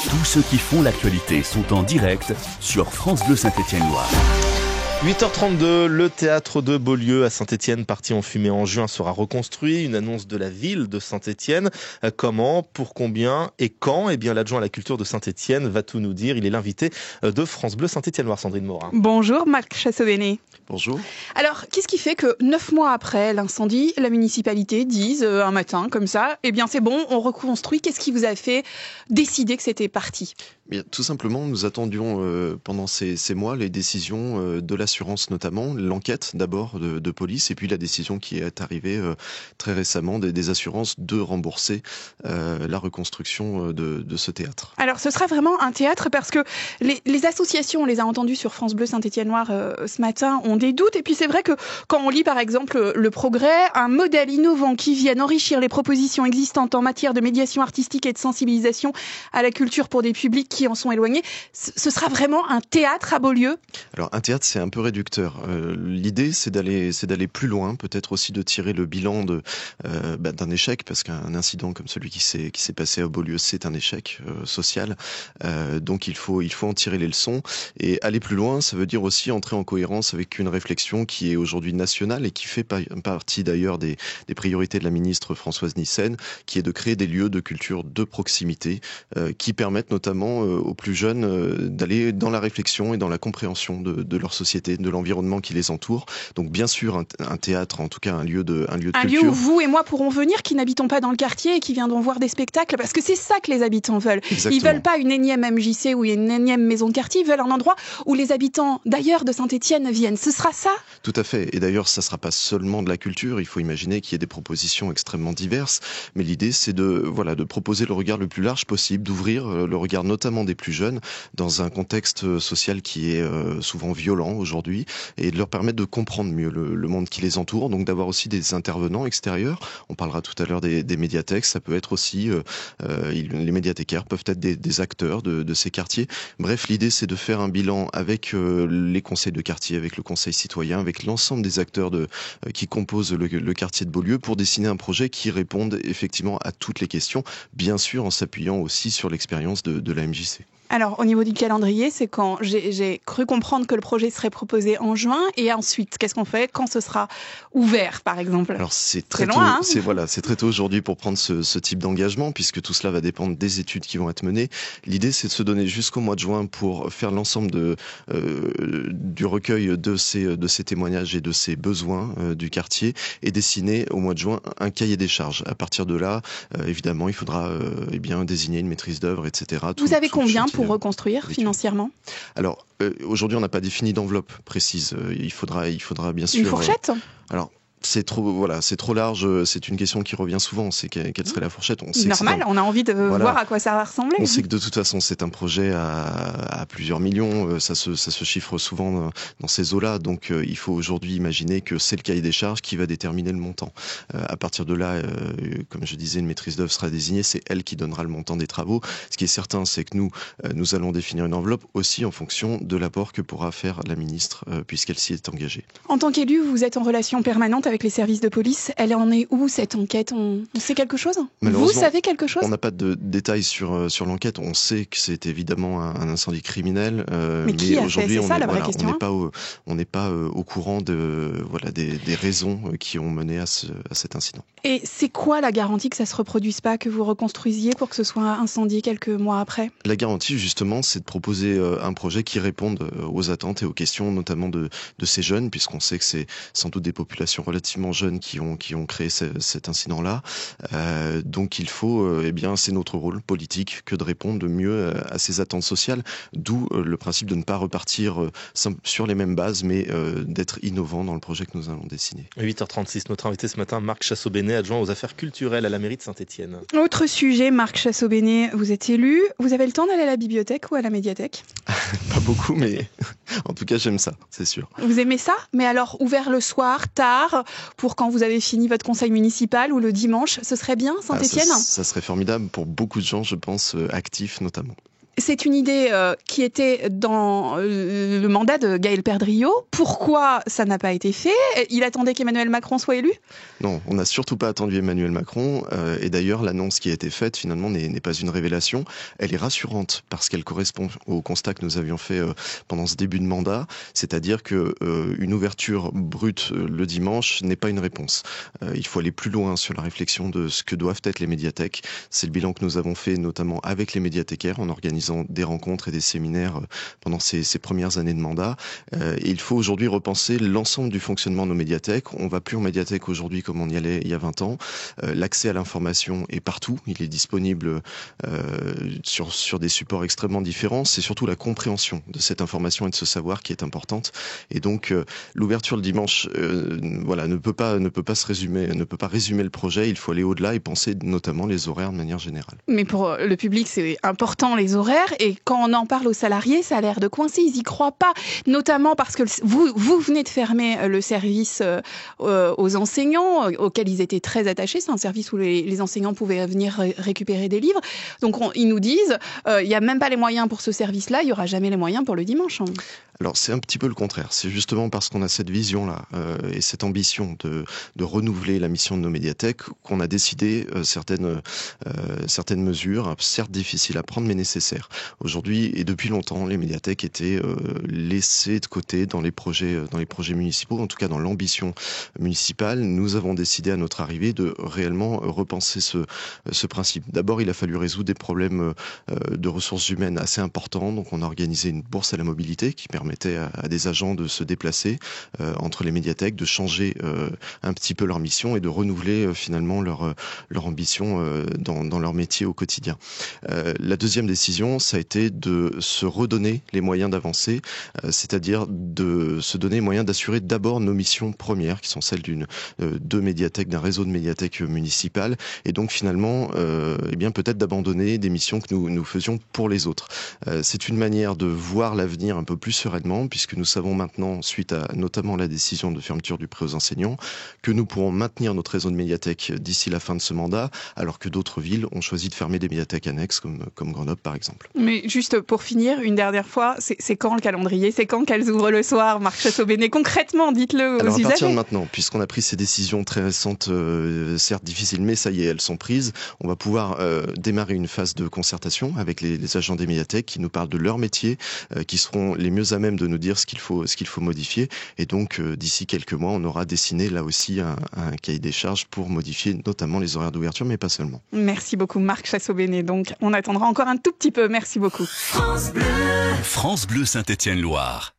Tous ceux qui font l'actualité sont en direct sur France Bleu Saint-Étienne-Loire. 8h32, le théâtre de Beaulieu à Saint-Étienne, parti en fumée en juin, sera reconstruit. Une annonce de la ville de Saint-Étienne. Comment, pour combien et quand? Eh bien, l'adjoint à la culture de Saint-Étienne va tout nous dire. Il est l'invité de France Bleu Saint-Étienne-Loire, Sandrine Morin. Bonjour Marc Chassaubenet. Bonjour. Alors, qu'est-ce qui fait que 9 mois après l'incendie, la municipalité dise un matin comme ça, eh bien c'est bon, on reconstruit. Qu'est-ce qui vous a fait décider que c'était parti ? Bien, tout simplement, nous attendions pendant ces mois les décisions de l'assurance notamment, l'enquête d'abord de police et puis la décision qui est arrivée très récemment des assurances de rembourser la reconstruction de ce théâtre. Alors ce sera vraiment un théâtre parce que les associations, on les a entendues sur France Bleu Saint-Étienne-Loire ce matin, ont des doutes. Et puis c'est vrai que quand on lit par exemple Le Progrès, un modèle innovant qui vienne enrichir les propositions existantes en matière de médiation artistique et de sensibilisation à la culture pour des publics qui en sont éloignés, ce sera vraiment un théâtre à Beaulieu? Alors un théâtre, c'est un peu réducteur. L'idée, c'est d'aller plus loin, peut-être aussi de tirer le bilan d'un échec, parce qu'un incident comme celui qui s'est passé à Beaulieu, c'est un échec social. Donc il faut en tirer les leçons et aller plus loin. Ça veut dire aussi entrer en cohérence avec une réflexion qui est aujourd'hui nationale et qui fait partie d'ailleurs des priorités de la ministre Françoise Nyssen, qui est de créer des lieux de culture de proximité qui permettent notamment aux plus jeunes d'aller dans la réflexion et dans la compréhension de leur société, de l'environnement qui les entoure. Donc bien sûr un théâtre, en tout cas un lieu de culture. Un lieu où vous et moi pourrons venir, qui n'habitons pas dans le quartier et qui viendront voir des spectacles, parce que c'est ça que les habitants veulent. Exactement. Ils veulent pas une énième MJC ou une énième maison de quartier, ils veulent un endroit où les habitants d'ailleurs de Saint-Étienne viennent. Ce sera ça? Tout à fait. Et d'ailleurs, ça sera pas seulement de la culture. Il faut imaginer qu'il y ait des propositions extrêmement diverses. Mais l'idée, c'est de proposer le regard le plus large possible, d'ouvrir le regard notamment des plus jeunes dans un contexte social qui est souvent violent aujourd'hui et de leur permettre de comprendre mieux le monde qui les entoure. Donc d'avoir aussi des intervenants extérieurs. On parlera tout à l'heure des médiathèques. Ça peut être aussi, les médiathécaires peuvent être des acteurs de ces quartiers. Bref, l'idée, c'est de faire un bilan avec les conseils de quartier, avec le conseil citoyen, avec l'ensemble des acteurs qui composent le quartier de Beaulieu pour dessiner un projet qui réponde effectivement à toutes les questions, bien sûr en s'appuyant aussi sur l'expérience de la MJC. Alors, au niveau du calendrier, c'est quand j'ai cru comprendre que le projet serait proposé en juin, et ensuite, qu'est-ce qu'on fait quand ce sera ouvert, par exemple? Alors, c'est très tôt, loin, hein. c'est très tôt aujourd'hui pour prendre ce type d'engagement, puisque tout cela va dépendre des études qui vont être menées. L'idée, c'est de se donner jusqu'au mois de juin pour faire l'ensemble du recueil de ces témoignages et de ces besoins du quartier, et dessiner au mois de juin un cahier des charges. À partir de là, évidemment, il faudra désigner une maîtrise d'œuvre, etc. Vous avez combien pour reconstruire financièrement? Alors, aujourd'hui, on n'a pas défini d'enveloppe précise. Il faudra bien sûr... Une fourchette? Alors, c'est trop large. C'est une question qui revient souvent. C'est quelle serait la fourchette? On sait normal, on a envie de voir à quoi ça va ressembler. On sait que de toute façon, c'est un projet à plusieurs millions. Ça se chiffre souvent dans ces eaux-là. Donc, il faut aujourd'hui imaginer que c'est le cahier des charges qui va déterminer le montant. À partir de là, comme je disais, une maîtrise d'œuvre sera désignée. C'est elle qui donnera le montant des travaux. Ce qui est certain, c'est que nous allons définir une enveloppe aussi en fonction de l'apport que pourra faire la ministre, puisqu'elle s'y est engagée. En tant qu'élu, vous êtes en relation permanente avec les services de police. Elle en est où, cette enquête? On sait quelque chose? Vous savez quelque chose? On n'a pas de détails sur l'enquête. On sait que c'est évidemment un incendie criminel. Mais qui a fait? Aujourd'hui, c'est ça la vraie question. on n'est pas au courant des raisons qui ont mené à cet incident. Et c'est quoi la garantie que ça se reproduise pas, que vous reconstruisiez pour que ce soit incendié quelques mois après? La garantie, justement, c'est de proposer un projet qui réponde aux attentes et aux questions, notamment de ces jeunes, puisqu'on sait que c'est sans doute des populations relativement jeunes qui ont créé cet incident-là. Donc il faut, c'est notre rôle politique que de répondre mieux à ces attentes sociales, d'où le principe de ne pas repartir sur les mêmes bases, mais d'être innovant dans le projet que nous allons dessiner. 8h36, notre invité ce matin, Marc Chassaubenet, adjoint aux affaires culturelles à la mairie de Saint-Étienne. Autre sujet, Marc Chassaubenet, vous êtes élu. Vous avez le temps d'aller à la bibliothèque ou à la médiathèque? Pas beaucoup, mais en tout cas, j'aime ça, c'est sûr. Vous aimez ça? Mais alors, ouvert le soir, tard, pour quand vous avez fini votre conseil municipal ou le dimanche, ce serait bien, Saint-Étienne? Ça serait formidable pour beaucoup de gens, je pense, actifs notamment. c'est une idée qui était dans le mandat de Gaël Perdriau. Pourquoi ça n'a pas été fait ? Il attendait qu'Emmanuel Macron soit élu ? Non, on n'a surtout pas attendu Emmanuel Macron. Et d'ailleurs, l'annonce qui a été faite, finalement, n'est pas une révélation. Elle est rassurante parce qu'elle correspond au constat que nous avions fait pendant ce début de mandat. C'est-à-dire qu'une ouverture brute le dimanche n'est pas une réponse. Il faut aller plus loin sur la réflexion de ce que doivent être les médiathèques. C'est le bilan que nous avons fait notamment avec les médiathécaires en organisant des rencontres et des séminaires pendant ces premières années de mandat. Et il faut aujourd'hui repenser l'ensemble du fonctionnement de nos médiathèques. On ne va plus en médiathèque aujourd'hui comme on y allait il y a 20 ans. L'accès à l'information est partout. Il est disponible sur des supports extrêmement différents. C'est surtout la compréhension de cette information et de ce savoir qui est importante. Et donc l'ouverture le dimanche ne peut pas se résumer, ne peut pas résumer le projet. Il faut aller au-delà et penser notamment les horaires de manière générale. Mais pour le public, c'est important les horaires. Et quand on en parle aux salariés, ça a l'air de coincer. Ils y croient pas. Notamment parce que vous venez de fermer le service aux enseignants, auquel ils étaient très attachés. C'est un service où les enseignants pouvaient venir récupérer des livres. Donc ils nous disent, il n'y a même pas les moyens pour ce service-là. Il n'y aura jamais les moyens pour le dimanche. Alors c'est un petit peu le contraire. C'est justement parce qu'on a cette vision-là et cette ambition de renouveler la mission de nos médiathèques qu'on a décidé certaines mesures, certes difficiles à prendre mais nécessaires. Aujourd'hui et depuis longtemps, les médiathèques étaient laissées de côté dans les projets municipaux, en tout cas dans l'ambition municipale. Nous avons décidé à notre arrivée de réellement repenser ce principe. D'abord, il a fallu résoudre des problèmes de ressources humaines assez importants. Donc on a organisé une bourse à la mobilité qui permettait à des agents de se déplacer entre les médiathèques, de changer un petit peu leur mission et de renouveler finalement leur ambition dans leur métier au quotidien. La deuxième décision, ça a été de se redonner les moyens d'avancer, c'est-à-dire de se donner les moyens d'assurer d'abord nos missions premières, qui sont celles de médiathèques, d'un réseau de médiathèques municipales, et donc finalement, peut-être d'abandonner des missions que nous faisions pour les autres. C'est une manière de voir l'avenir un peu plus sereinement, puisque nous savons maintenant, suite à notamment la décision de fermeture du prêt aux enseignants, que nous pourrons maintenir notre réseau de médiathèques d'ici la fin de ce mandat, alors que d'autres villes ont choisi de fermer des médiathèques annexes, comme Grenoble par exemple. Mais juste pour finir, une dernière fois, c'est quand le calendrier ? C'est quand qu'elles ouvrent le soir, Marc Chassaubenet ? Concrètement, dites-le aux usagers. Alors à partir de maintenant, puisqu'on a pris ces décisions très récentes, certes difficiles, mais ça y est, elles sont prises, on va pouvoir démarrer une phase de concertation avec les agents des médiathèques qui nous parlent de leur métier, qui seront les mieux à même de nous dire ce qu'il faut modifier. Et donc, d'ici quelques mois, on aura dessiné là aussi un cahier des charges pour modifier notamment les horaires d'ouverture, mais pas seulement. Merci beaucoup Marc Chassaubenet. Donc, on attendra encore un tout petit peu. Merci beaucoup. France Bleu Saint-Étienne-Loire.